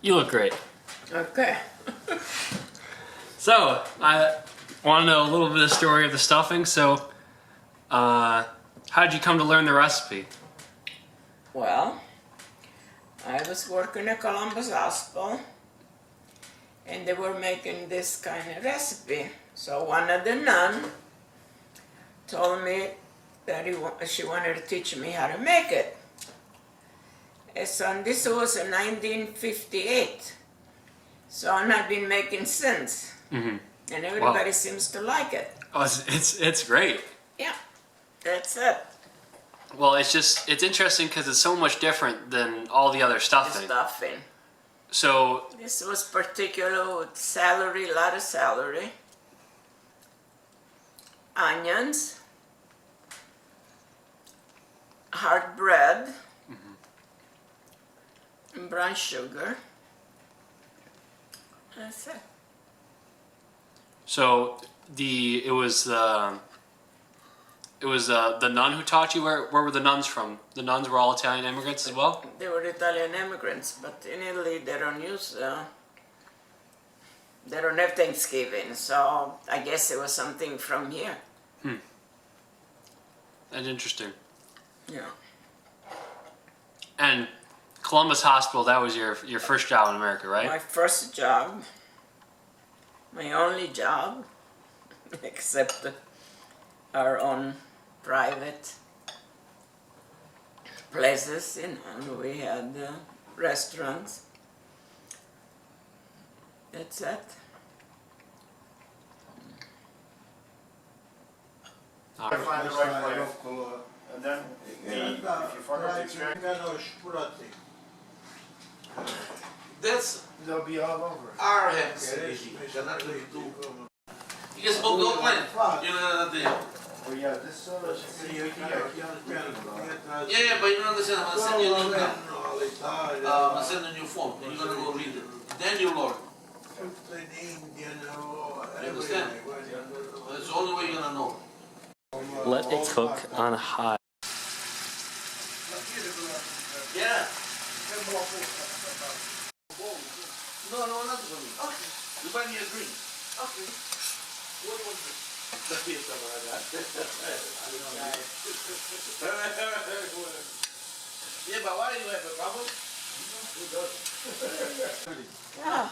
You look great. Okay. So, I want to know a little bit of the story of the stuffing. So, how did you come to learn the recipe? Well, I was working at Columbus Hospital and they were making this kind of recipe. So one of the nuns told me that she wanted to teach me how to make it. And so this was in 1958. So I've been making since. Mm-hmm. And everybody Wow. seems to like it. Oh, it's great. Yeah, that's it. Well, it's interesting because it's so much different than all the other The stuffing. stuffing. So, This was particular with celery, a lot of celery, onions, hard bread, and brown sugar. That's it. so it was the nun who taught you. Where were the nuns from? The nuns were all Italian immigrants as well? They were Italian immigrants, but in Italy they don't have Thanksgiving, so I guess it was something from here. That's interesting. Yeah. And Columbus Hospital, that was your first job in America, right? My first job, my only job, except our own private places, and we had restaurants. That's it. All I right. find the right way. And then, if you forget the experience, They'll be all over. Our hands. You guys both go play. You know that. Oh yeah, this Yeah, but you don't understand. I'm gonna send you a link now. I'm gonna send a new phone, and you're gonna go read it. Then you learn. You understand? That's the only way you're gonna know. Let it cook on high. Yeah. No, not for me. Okay. You buy me a drink. Okay. What was it? The pizza, yeah, but why do you have a problem? Yeah.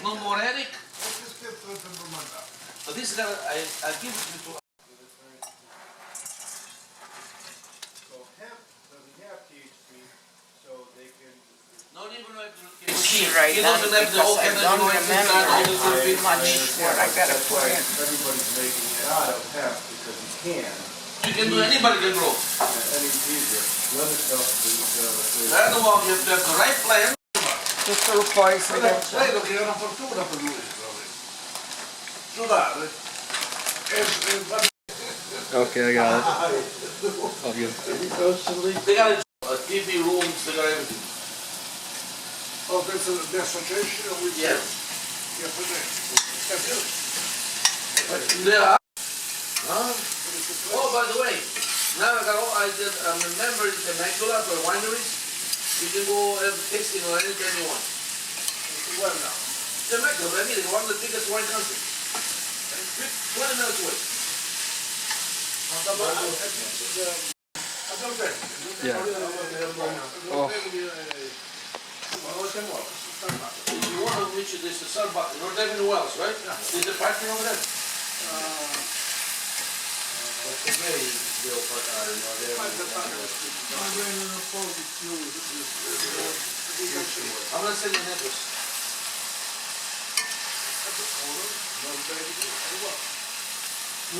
No more Eric? But this guy, I give it to So hemp doesn't have THC, so they can. not even like See right he now doesn't have the whole because I don't cannabinoids inside, all remember this little bit. much what I gotta put in. Everybody's making it out of hemp because you can. You can do, anybody can grow. And it's easier. The other stuff is. That's the one, you have to have the right plan. Just a little poison. credo che è una fortuna per lui. Sudare. Okay, I got it. All good. They got a TV rooms, they got everything. Oh, that's the association with Yes. yeah, for that. There are. Huh? Oh, by the way, now I'm a member in Temecula for wineries. You can go have tasting or anything you want. Well now. Temecula, I mean, one of the biggest wine countries. 20 minutes away. Yeah. Oh. If you want to reach this, the Starbucks, North Avenue Wells, right? Is the parking over there? I'm gonna send you an address.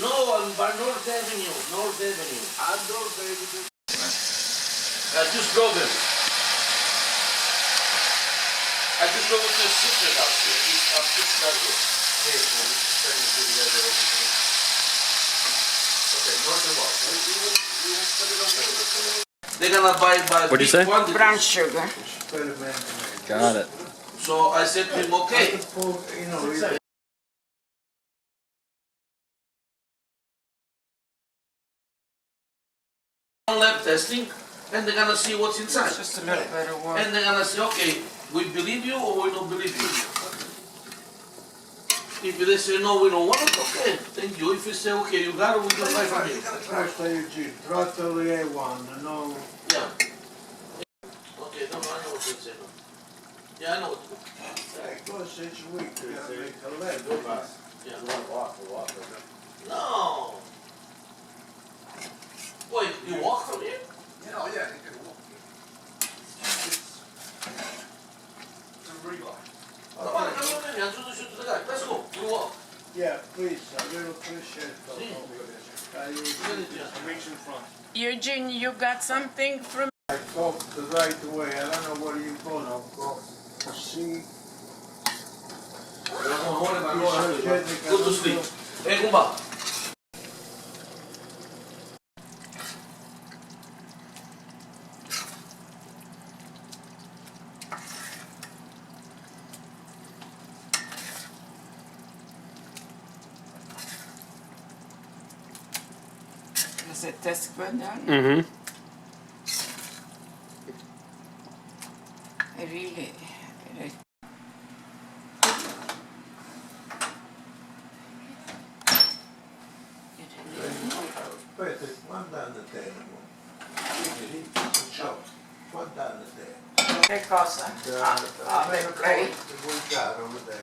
No, on by North Avenue. North Avenue. I just drove him. I just drove to his sister's house. He's up this driveway. Okay, North and West. They're gonna buy by What'd you say? Brown sugar. Got it. So I said to him, okay. Lab testing, and they're gonna see what's inside. Just a little better one. And they're gonna say, okay, We believe you or we don't believe you. If they say no, we don't want it, okay, thank you. If you say okay, you got it, we can buy from you. Questo è Eugene, trottoli e one, no. Yeah. Okay, no, I know what you're saying. Yeah, I know what you're saying. Because each week we gotta make a left. Yeah. Walk. No. Wait, you walk from here? Yeah, you can walk. It's a relax. Come on, come on, introduce you to the guy. Let's go, we walk. Yeah, please, I will appreciate that. Sì. I Reach in front. Eugene, you got something from go the right way, I don't know where you're going, I'll go to see. Go to sleep. Hey, Kumba. Is it this good done? Mm-hmm. Really. Aspetta, quando hanno tempo? Ciao, quando hanno tempo? Che cosa? The plate. Vuoi dare over there?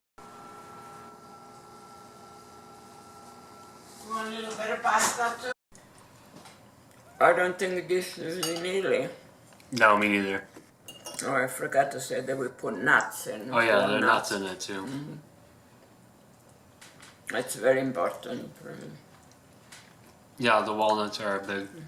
You want a little bit of pasta too? I don't think this is in Italy. No, me neither. Oh, I forgot to say that we put nuts in. Oh yeah, Whole there are nuts in it too. It's very important. Yeah, the walnuts are big.